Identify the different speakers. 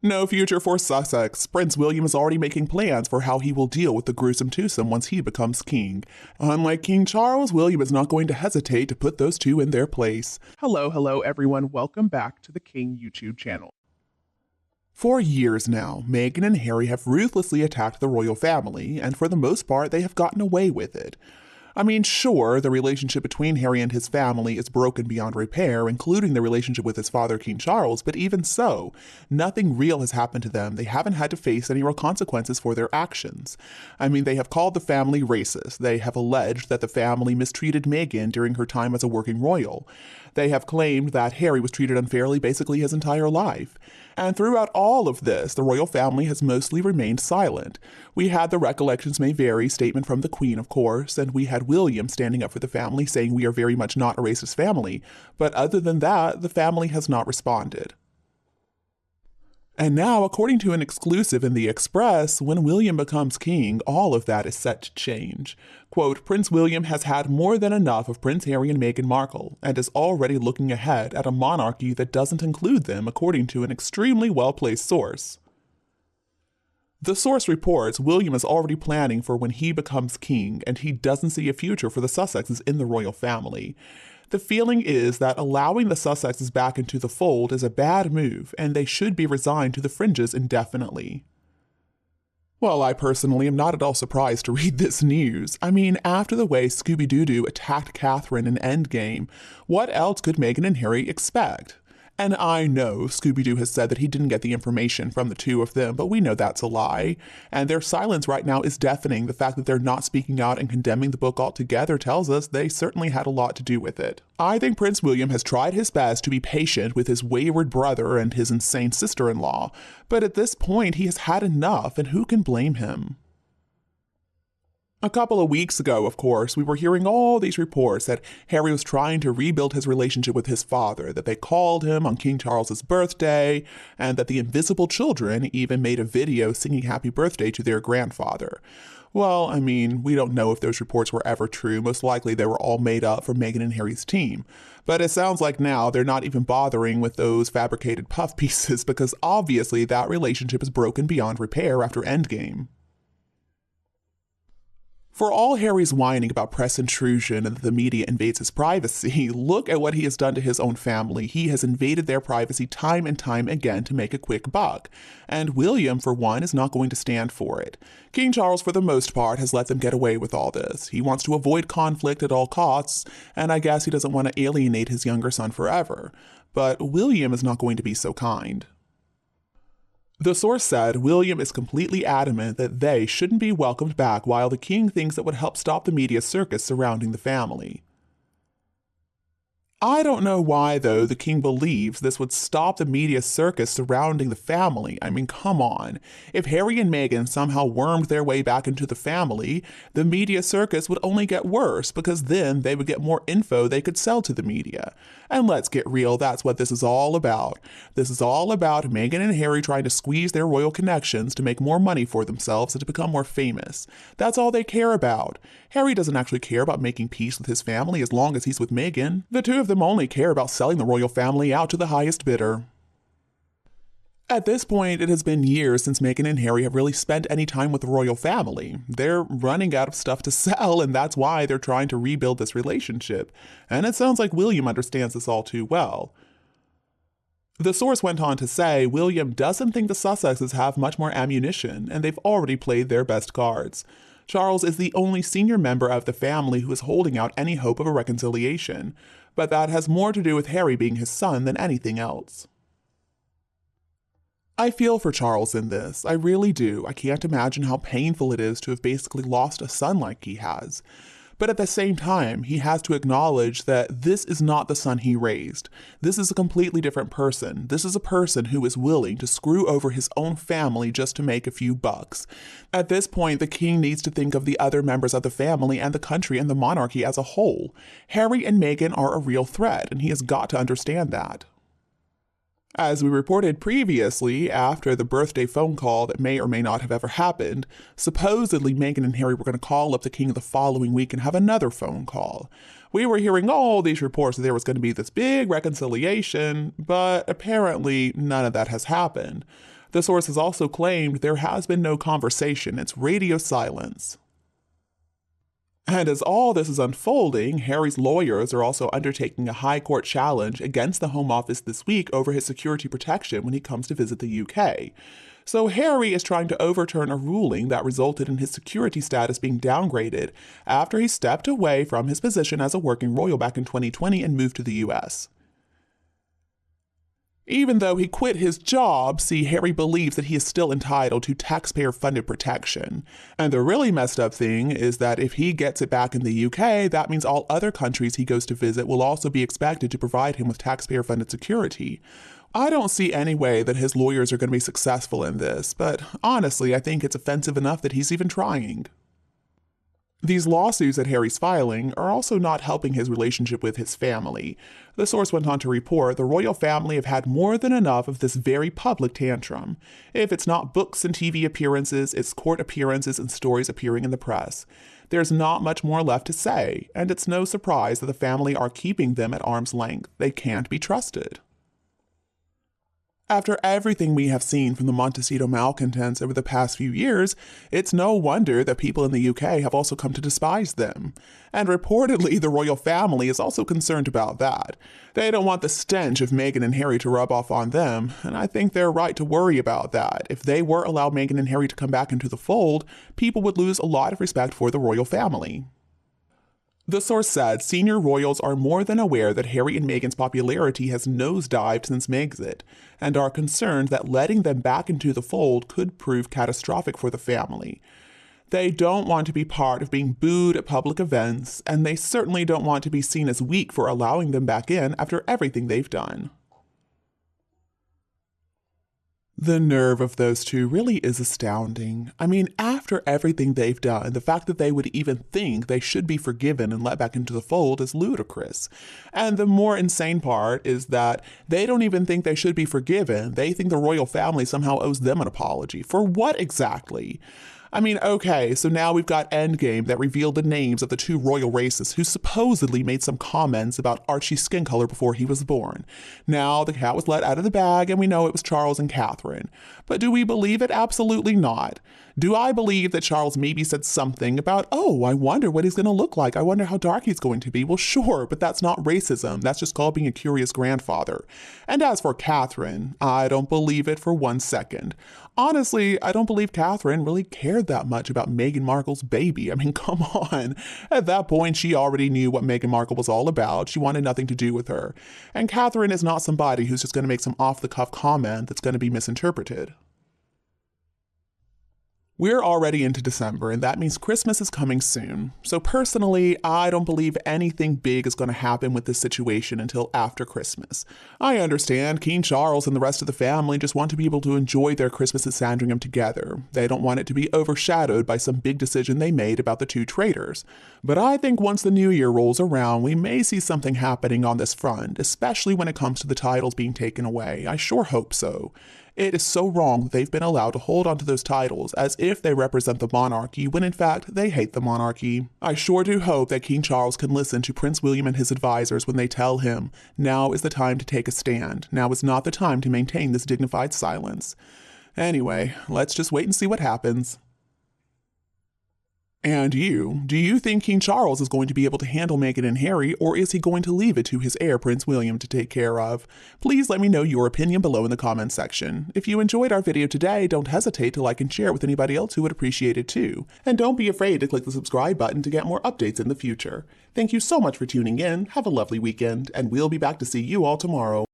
Speaker 1: No future for Sussex. Prince William is already making plans for how he will deal with the gruesome twosome once he becomes king. Unlike King Charles, William is not going to hesitate to put those two in their place. Hello everyone. Welcome back to the King YouTube channel. For years now, Meghan and Harry have ruthlessly attacked the royal family, and for the most part, they have gotten away with it. I mean, sure, the relationship between Harry and his family is broken beyond repair, including the relationship with his father, King Charles, but even so, nothing real has happened to them. They haven't had to face any real consequences for their actions. I mean, they have called the family racist. They have alleged that the family mistreated Meghan during her time as a working royal. They have claimed that Harry was treated unfairly basically his entire life. And throughout all of this, the royal family has mostly remained silent. We had the Recollections May Vary statement from the Queen, of course, and we had William standing up for the family saying we are very much not a racist family. But other than that, the family has not responded. And now, according to an exclusive in the Express, when William becomes king, all of that is set to change. Quote, Prince William has had more than enough of Prince Harry and Meghan Markle, and is already looking ahead at a monarchy that doesn't include them, according to an extremely well-placed source. The source reports William is already planning for when he becomes king, and he doesn't see a future for the Sussexes in the royal family. The feeling is that allowing the Sussexes back into the fold is a bad move, and they should be resigned to the fringes indefinitely. Well, I personally am not at all surprised to read this news. I mean, after the way Scooby-Doo attacked Catherine in Endgame, what else could Meghan and Harry expect? And I know Scooby-Doo has said that he didn't get the information from the two of them, but we know that's a lie. And their silence right now is deafening. The fact that they're not speaking out and condemning the book altogether tells us they certainly had a lot to do with it. I think Prince William has tried his best to be patient with his wayward brother and his insane sister-in-law, but at this point he has had enough, and who can blame him? A couple of weeks ago, of course, we were hearing all these reports that Harry was trying to rebuild his relationship with his father, that they called him on King Charles's birthday, and that the invisible children even made a video singing happy birthday to their grandfather. Well, I mean, we don't know if those reports were ever true. Most likely they were all made up for Meghan and Harry's team. But it sounds like now they're not even bothering with those fabricated puff pieces because obviously that relationship is broken beyond repair after Endgame. For all Harry's whining about press intrusion and that the media invades his privacy, look at what he has done to his own family. He has invaded their privacy time and time again to make a quick buck. And William, for one, is not going to stand for it. King Charles, for the most part, has let them get away with all this. He wants to avoid conflict at all costs, and I guess he doesn't want to alienate his younger son forever. But William is not going to be so kind. The source said William is completely adamant that they shouldn't be welcomed back while the king thinks it would help stop the media circus surrounding the family. I don't know why, though, the king believes this would stop the media circus surrounding the family. I mean, come on. If Harry and Meghan somehow wormed their way back into the family, the media circus would only get worse because then they would get more info they could sell to the media. And let's get real, that's what this is all about. This is all about Meghan and Harry trying to squeeze their royal connections to make more money for themselves and to become more famous. That's all they care about. Harry doesn't actually care about making peace with his family as long as he's with Meghan. The two of them only care about selling the royal family out to the highest bidder. At this point, it has been years since Meghan and Harry have really spent any time with the royal family. They're running out of stuff to sell, and that's why they're trying to rebuild this relationship. And it sounds like William understands this all too well. The source went on to say William doesn't think the Sussexes have much more ammunition, and they've already played their best cards. Charles is the only senior member of the family who is holding out any hope of a reconciliation, but that has more to do with Harry being his son than anything else. I feel for Charles in this, I really do. I can't imagine how painful it is to have basically lost a son like he has. But at the same time, he has to acknowledge that this is not the son he raised. This is a completely different person. This is a person who is willing to screw over his own family just to make a few bucks. At this point, the king needs to think of the other members of the family and the country and the monarchy as a whole. Harry and Meghan are a real threat, and he has got to understand that. As we reported previously, after the birthday phone call that may or may not have ever happened, supposedly Meghan and Harry were going to call up the king the following week and have another phone call. We were hearing all these reports that there was going to be this big reconciliation, but apparently none of that has happened. The source has also claimed there has been no conversation, it's radio silence. And as all this is unfolding, Harry's lawyers are also undertaking a high court challenge against the Home Office this week over his security protection when he comes to visit the UK. So Harry is trying to overturn a ruling that resulted in his security status being downgraded after he stepped away from his position as a working royal back in 2020 and moved to the US. Even though he quit his job, Harry believes that he is still entitled to taxpayer-funded protection. And the really messed up thing is that if he gets it back in the UK, that means all other countries he goes to visit will also be expected to provide him with taxpayer-funded security. I don't see any way that his lawyers are going to be successful in this, but honestly, I think it's offensive enough that he's even trying. These lawsuits that Harry's filing are also not helping his relationship with his family. The source went on to report the royal family have had more than enough of this very public tantrum. If it's not books and TV appearances, it's court appearances and stories appearing in the press. There's not much more left to say, and it's no surprise that the family are keeping them at arm's length. They can't be trusted. After everything we have seen from the Montecito malcontents over the past few years, it's no wonder that people in the UK have also come to despise them. And reportedly, the royal family is also concerned about that. They don't want the stench of Meghan and Harry to rub off on them, and I think they're right to worry about that. If they were allowed Meghan and Harry to come back into the fold, people would lose a lot of respect for the royal family. The source said senior royals are more than aware that Harry and Meghan's popularity has nosedived since Megxit, and are concerned that letting them back into the fold could prove catastrophic for the family. They don't want to be part of being booed at public events, and they certainly don't want to be seen as weak for allowing them back in after everything they've done. The nerve of those two really is astounding. I mean, after everything they've done, the fact that they would even think they should be forgiven and let back into the fold is ludicrous. And the more insane part is that they don't even think they should be forgiven. They think the royal family somehow owes them an apology. For what exactly? I mean, okay, so now we've got Endgame that revealed the names of the two royal races who supposedly made some comments about Archie's skin color before he was born. Now the cat was let out of the bag and we know it was Charles and Catherine. But do we believe it? Absolutely not. Do I believe that Charles maybe said something about, oh, I wonder what he's going to look like. I wonder how dark he's going to be. Well, sure, but that's not racism. That's just called being a curious grandfather. And as for Catherine, I don't believe it for 1 second. Honestly, I don't believe Catherine really cared that much about Meghan Markle's baby. I mean, come on. At that point, she already knew what Meghan Markle was all about. She wanted nothing to do with her. And Catherine is not somebody who's just going to make some off-the-cuff comment that's going to be misinterpreted. We're already into December, and that means Christmas is coming soon. So personally, I don't believe anything big is going to happen with this situation until after Christmas. I understand King Charles and the rest of the family just want to be able to enjoy their Christmas at Sandringham together. They don't want it to be overshadowed by some big decision they made about the two traitors. But I think once the new year rolls around, we may see something happening on this front, especially when it comes to the titles being taken away. I sure hope so. It is so wrong that they've been allowed to hold onto those titles as if they represent the monarchy when in fact they hate the monarchy. I sure do hope that King Charles can listen to Prince William and his advisors when they tell him, now is the time to take a stand. Now is not the time to maintain this dignified silence. Anyway, let's just wait and see what happens. And do you think King Charles is going to be able to handle Meghan and Harry, or is he going to leave it to his heir, Prince William, to take care of? Please let me know your opinion below in the comments section. If you enjoyed our video today, don't hesitate to like and share with anybody else who would appreciate it too. And don't be afraid to click the subscribe button to get more updates in the future. Thank you so much for tuning in, have a lovely weekend, and we'll be back to see you all tomorrow.